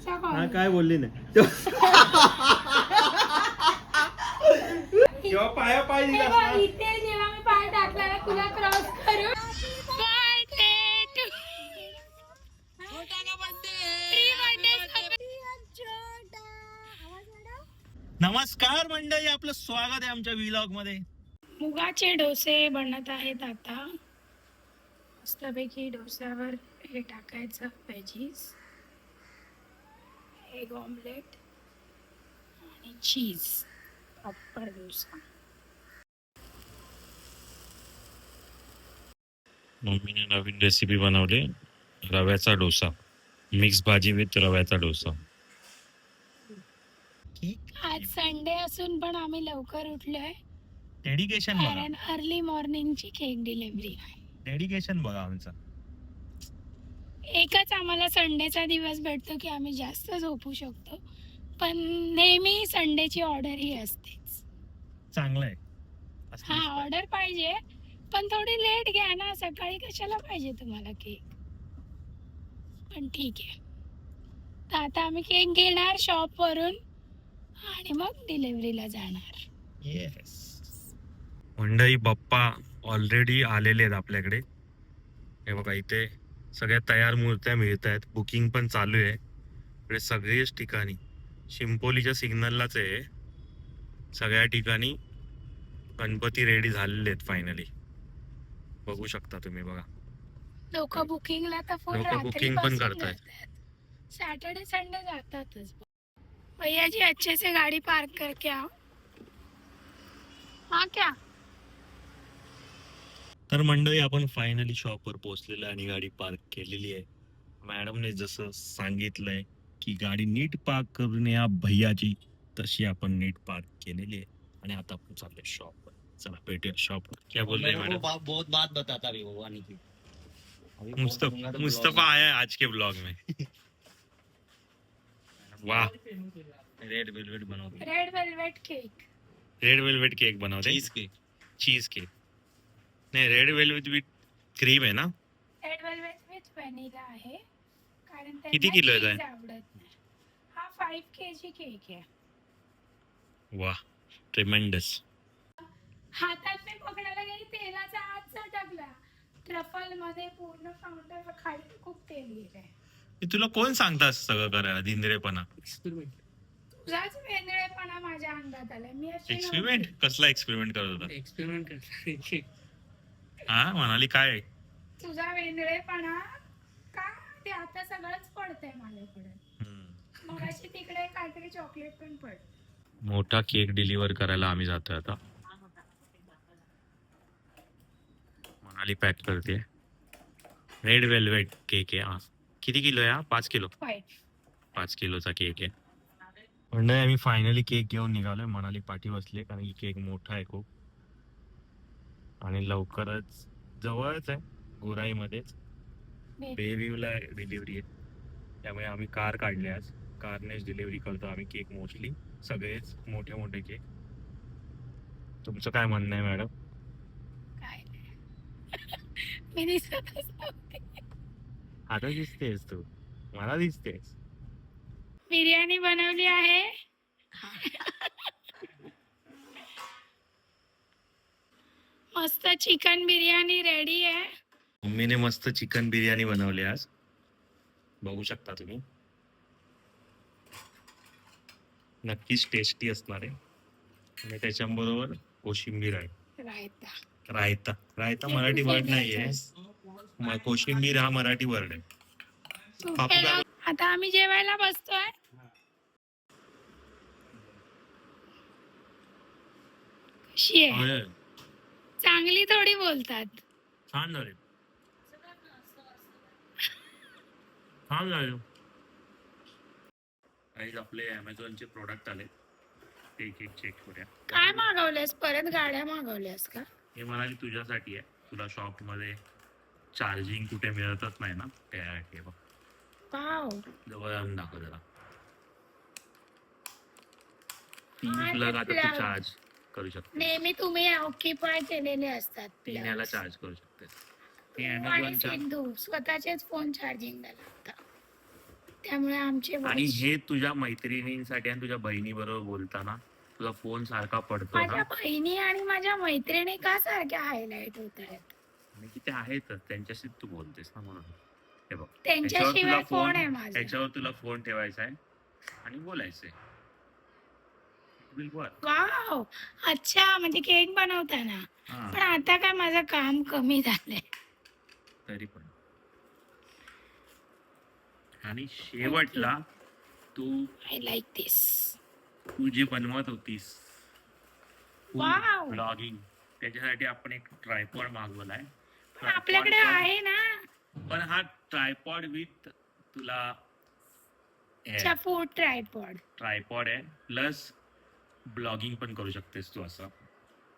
हा काय बोलली नाही किंवा पाया पाय दिला असता. इथे जेव्हा मी पाय टाकला ना तुला क्रॉस करू. नमस्कार मंडळी, आपलं स्वागत आहे आमच्या व्लॉग मध्ये. मुगाचे डोसे बनत आहेत आता. मस्तपैकी डोस्यावर हे टाकायचं व्हेजीस, एग ऑमलेट आणि चीज. प्रॉपर डोसा. मम्मीने नवीन रेसिपी बनवली, रव्याचा डोसा. मिक्स भाजी विथ रव्याचा डोसा. आज संडे असून पण आम्ही लवकर उठलोय डेडिकेशन बघा, कारण अर्ली मॉर्निंगची केक डिलिव्हरी आहे. डेडिकेशन बघा आमचं. एकच आम्हाला संडेचा दिवस भेटतो की आम्ही जास्त झोपू शकतो, पण नेहमी संडेची ऑर्डर ही असतेच. चांगलं आहे. हा, ऑर्डर पाहिजे पण थोडी लेट घ्या ना, सकाळी कशाला पाहिजे तुम्हाला केक. पण ठीक आहे, तर आता आम्ही केक घेणार शॉप वरून आणि मग डिलिव्हरीला जाणार. येस. मंडई बाप्पा ऑलरेडी आलेले आहेत आपल्याकडे. हे बघा, इथे सगळ्या तयार मूर्त्या मिळत आहेत. बुकिंग पण चालू आहे इकडे सगळेच ठिकाणी. शिंपोलीच्या सिग्नललाच आहे सगळ्या ठिकाणी. गणपती रेडी झालेले आहेत फायनली. बघू शकता तुम्ही. बघा, लोक बुकिंगला तर फुल लोकं booking पण रात्रीपासून करतायत. जातात. सॅटर्डे संडे जातातच. भैया जी अच्छे से गाड़ी पार्क करके आओ. हाँ क्या? तर मंडळी आपण फायनली शॉपवर पोहोचलेलो आणि गाडी पार्क केलेली आहे. मॅडमने जसं सांगितलंय की गाडी नीट पार्क करून या भैयाची, तशी आपण नीट पार्क केलेली आहे. आणि आता आपण चाललोय शॉपवर. चला भेटूया शॉपवर. क्या बोल रहे मॅडम? बहुत बात बताता भी वो आने की. मुस्तफा आया है आज के ब्लॉग में. वाह, रेड वेलवेट बनवते. Red velvet cake. Red velvet cake बनवते. चीज केक नाही, रेड वेलवेट विथ क्रीम आहे ना. रेड वेलवेट विथ व्हॅनिला आहे कारण त्यांना किती किलोचा आहे? cheese आवडत नाही. हा 5 kg केक आहे. वाह, ट्रिमेंडस. हातात मी पकडायला गेली, तेलाचा हात सटकला. ट्रफल मध्ये पूर्ण काउंटर खाली खूप तेल गेलंय. तुला कोण सांगता सगळं करायला? धिंद्रेपणा. तुझाच वेंदळेपणा माझ्या अंगात आलाय. मी अशी एक्सपेरिमेंट? कसला एक्सपेरिमेंट करत होता? एक्सपेरिमेंट करता. हा, म्हणाली काय? नव्हती. तुझा वेंदळेपणा का ते आता सगळंच पडतंय माझ्याकडे. मग अशी तिकडे काहीतरी चॉकलेट पण पड. मोठा केक डिलिव्हर करायला आम्ही जातोय आता. म्हणाली पॅक करते. रेड वेलवेट केक आहे हा. किती किलो आहे हा? 5 किलो. 5 किलोचा केक आहे. म्हणजे आम्ही फायनली केक घेऊन निघालोय. म्हणाली पाठी बसले कारण की केक मोठा आहे खूप आणि लवकरच जवळच आहे, गुराईमध्येच. बेव्ह्यूला डिलिव्हरी आहे, त्यामुळे आम्ही कार काढली. आज कारनेच डिलिव्हरी करतो आम्ही केक. मोस्टली सगळेच मोठे मोठे केक. तुमचं काय म्हणणं आहे मॅडम? काय नाही. मी दिसतच नव्हते. आता दिसतेस तू, मला दिसतेस. बिर्याणी बनवली आहे. मस्त चिकन बिर्याणी रेडी आहे. मम्मीने मस्त चिकन बिर्याणी बनवली आज, बघू शकता तुम्ही. नक्कीच टेस्टी असणार आहे. आणि त्याच्याबरोबर कोशिंबीर आहे. रायता. रायता. रायता मराठी वर्ड नाहीये, कोशिंबीर हा मराठी वर्ड आहे. आता आम्ही जेवायला बसतोय. कशी आहे? चांगली थोडी बोलतात. छान झाले, छान झाले. काही आपले अमेझॉनचे प्रोडक्ट आले, ते एक एक चेक करूया. काय मागवलेस? परत गाड्या मागवल्यास का? हे म्हणाली तुझ्यासाठी आहे. तुला शॉप मध्ये चार्जिंग कुठे मिळतच नाही ना, त्यासाठी. बघ वाव, जवळ आणून दाखव जरा. हा, प्लग आता plug. तू चार्ज करू शकते. नेहमी तुम्ही ऑक्युपाय केलेले असतात. पिण्याला चार्ज करू शकते. ते आणि अमेझॉनच्या सिंधू स्वतःचेच फोन चार्जिंगला लागतात. त्यामुळे आमचे आणि watch- हे तुझ्या मैत्रिणींसाठी आणि तुझ्या बहिणी बरोबर बोलताना तुझा फोन सारखा पडतो माझ्या ना. बहिणी आणि माझ्या मैत्रिणी का सारख्या हायलाइट होत आहेत? आणि की ते आहेतच त्यांच्याशी तू बोलतेस ना म्हणून. हे बघ त्यांच्याशिवाय कोण आहे माझं? त्याच्यावर तुला फोन ठेवायचा आहे आणि बोलायचंय. बिलकुल. वाव, अच्छा, म्हणजे केक बनवताना. हा, पण आता काय माझं काम कमी झालंय. तरी पण. आणि शेवटला तू आय लाईक दिस. तू जी बनवत होतीस वाव. ब्लॉगिंग, त्याच्यासाठी आपण एक ट्रायपॉड मागवलाय. पण आपल्याकडे आहे ना. पण हा ट्रायपॉड विथ तुला फूड ट्रायपॉड. ट्रायपॉड आहे प्लस ब्लॉगिंग पण करू शकतेस तू असं.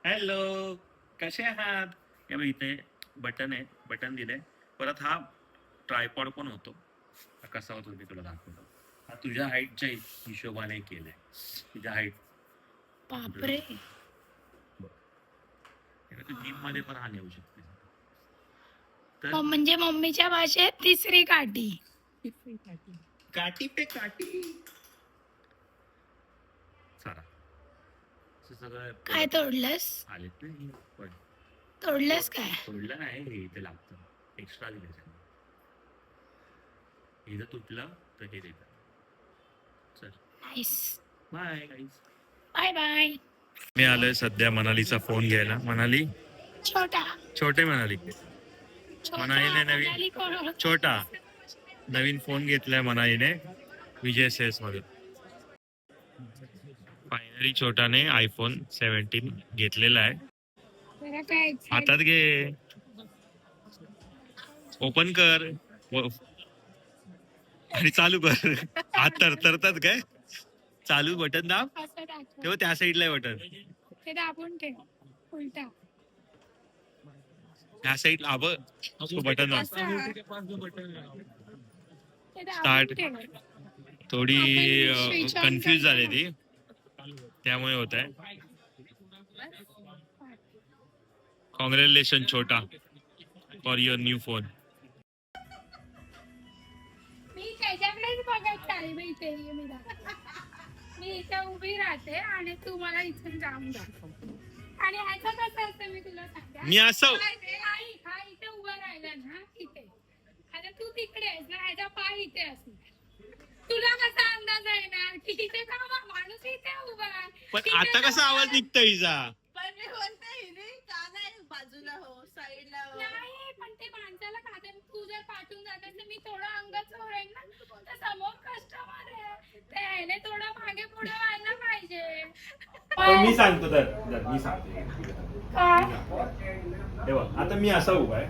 हॅलो, कसे आहात? हे बघ इथे बटन आहे, बटन दिलंय. परत हा ट्रायपॉड पण होतो. हा कसा होतो मी तुला दाखवतो. हा तुझ्या हाईटच्या हिशोबाने केलाय. तुझ्या हाईट बापरे. तू जिम मध्ये पण हा नेऊ शकते. म्हणजे मम्मीच्या भाषेत तिसरी काठी. काठी पे काठी. चला, सगळं काय तोडलंस? आलेत नाही पण तोडलंस काय? तोडलं नाही, हे इथे लागतं एक्स्ट्रा दिले. हे जर तुटलं तर हे देतात. चल nice. Bye guys. Bye bye. मी आलोय सध्या मनालीचा फोन घ्यायला. मनाली छोटा. छोटे मनाली छोटा. मनालीने नवीन मनाली कोण ओळखतं? छोटा नवीन फोन घेतलाय मनालीने विजय सेल्स मध्ये. फायनली छोटाने आयफोन 17 घेतलेला आहे. जरा काय excited. हातात घे, ओपन कर आणि चालू कर. हात तरतात काय? चालू बटन दाब. असं दाखव. तेव्हा त्या साईडला आहे बटन. ते दाबून ठेव उलटा. ह्या साईड आब बटन दाब. असं. ते Start. दाबून ठेव. थोडी आपण switch on कन्फ्युज झाली करतो. ती, त्यामुळे होत आहे. कॉंग्रॅच्युलेशन छोटा फॉर युअर न्यू फोन. मी त्याच्याकडेच बघत चालली. मी इथे ये, मी इथे उभी राहते आणि तू मला इथून जाऊन दाखव. आणि ह्याचं कसं असतं मी तुला सांगते. मी असं हा इथे उभा राहिला ना इथे. आता तू तिकडे आहेस ना, ह्याचा पाय इथे असणार. तुला कसा अंदाज आहे ना की तिथे का माणूस इथे उभा आहे? पण तिथे आता कसा का आवाज उभा निघतो हिचा? पण मी बोलते हिने का नाही बाजूला हो साईडला हो. नाही, पण ते माणसाला खाते. तू जर पाठवून जात तर मी थोडं अंगाचं होईल ना. तर समोर कस्टमर आहे, ते ह्याने थोडं मागे पुढे व्हायला पाहिजे. मी सांगतो तर मी सांगतो. काय? हे बघ, आता मी असा उभा आहे,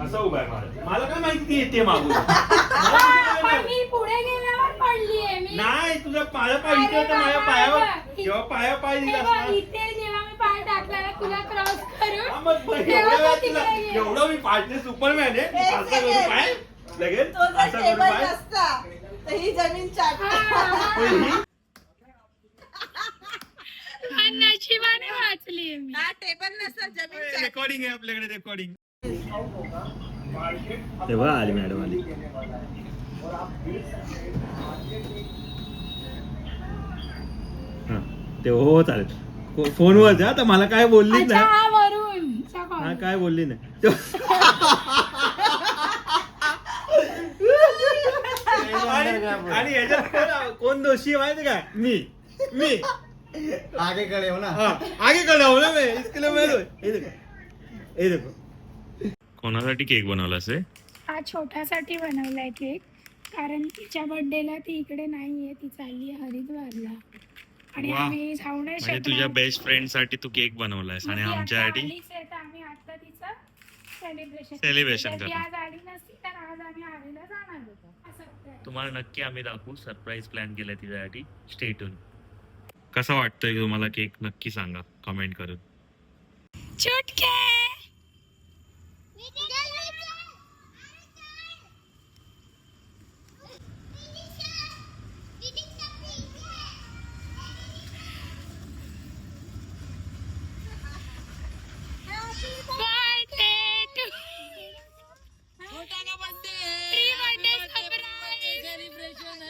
असा उभा आहे. मला काय माहिती येते मागून. पण मी पुढे गेल्यावर पडलीये मी. नाही, तुझा पाया पाय इथे होता माझ्या पायावर. जेव्हा पाया पाय दिला तेव्हा इथे जेव्हा मी पाय टाकला ना तुला क्रॉस करून, एवढं मी पाठचे सुपरमॅन आहे. असं करू पाय लगेच, तो जर असं करू टेबल पाय. नसता तर ही जमीन चाट. पण ही नशिबाने वाचलीये मी. हा टेबल नसता जमीन चाट. रेकॉर्डिंग आहे आपल्याकडे, रेकॉर्डिंग. तेव्हा आली मॅडम आली. ते हो चालेल. फोनवर जा, तर मला काय बोललीच अच्छा, नाही. हा वरून हा काय बोलली नाही. आणि याच्यात कोण दोषी आहे माहिती का? मी आगे खड़े हो ना. आगे खड़ा हो ना मैं, इसके लिए मैं ये देखो. कोणासाठी केक बनवलास रे? हा छोट्यासाठी बनवलाय केक. कारण तिच्या बर्थडेला ती इकडे नाहीये, ती चालली हरिद्वारला आणि वा. आम्ही जाऊ नाही म्हणजे तुझ्या शकणार. बेस्ट फ्रेंड साठी तू केक बनवलायस आणि मग ती आता आमच्यासाठी आलीच आहे, तर आम्ही आता तिचं सेलिब्रेशन Celebration ती करणार. आज आली नसती तर आज आम्ही हरीला जाणार होतो. असं होतं. तुम्हाला नक्की आम्ही दाखवू. सरप्राईज प्लॅन केलाय तिच्यासाठी. Stay tune. कसा वाटतोय तुम्हाला केक नक्की सांगा कमेंट करून. चुटके. Birthday to छोटा का बर्थडे Pre-birthday surprise. सेलिब्रेशन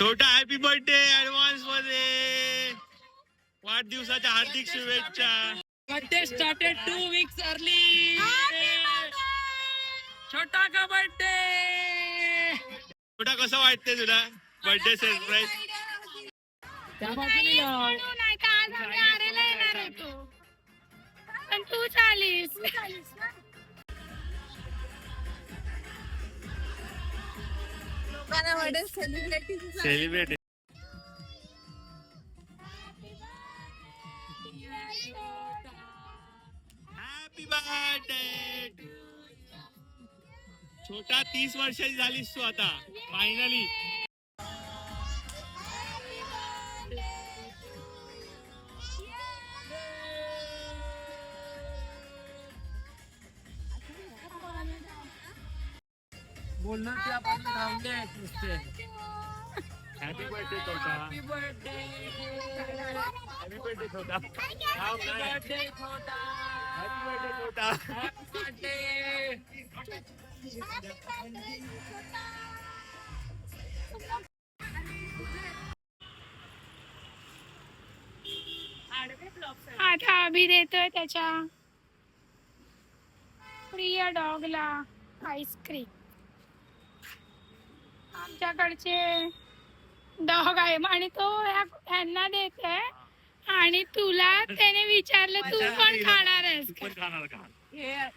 छोटा हॅपी बर्थडे ऍडव्हान्स मध्ये. वाढदिवसाच्या हार्दिक शुभेच्छा. Birthday started 2 weeks early. छोटा का बर्थडे. छोटा कसं वाटतंय तुला बर्थडे सरप्राईज? त्या बाजूला म्हणून नाही तर आज आम्ही आरेला येणार होतो पण तू चालीस लोकांना वाटेल सेलिब्रिटी सेलिब्रेट. Happy birthday. छोटा 30 वर्षाची झालीस तू आता फायनली. बोलणार ते आपण थांबले नुसते. हॅपी बर्थडे छोटा. Happy birthday. हॅपी बर्थडे छोटा. हॅपी बर्थडे छोटा. हॅपी बर्थडे छोटा. Happy birthday. आता अभि देतोय त्याच्या प्रिय डॉगला आईस्क्रीम. आमच्याकडचे डॉग आहे आणि तो ह्यांना देते आणि तुला त्याने विचारलं तू पण खाणार आहेस तू का? पण खाणार का?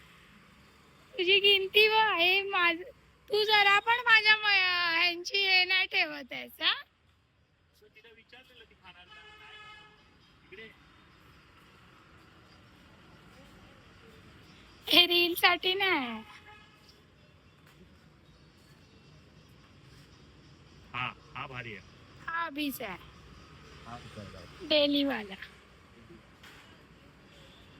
तुझी गिनती व आहे माझ. तू जरा पण माझ्या ह्यांची हे नाही ठेवत आहेस हा. तिला विचारलेलं ती खाणार का? नाही खाणार. इकडे हे रील साठी नाही. हा हा भारी आहे. हा अभिच आहे डेली वाला.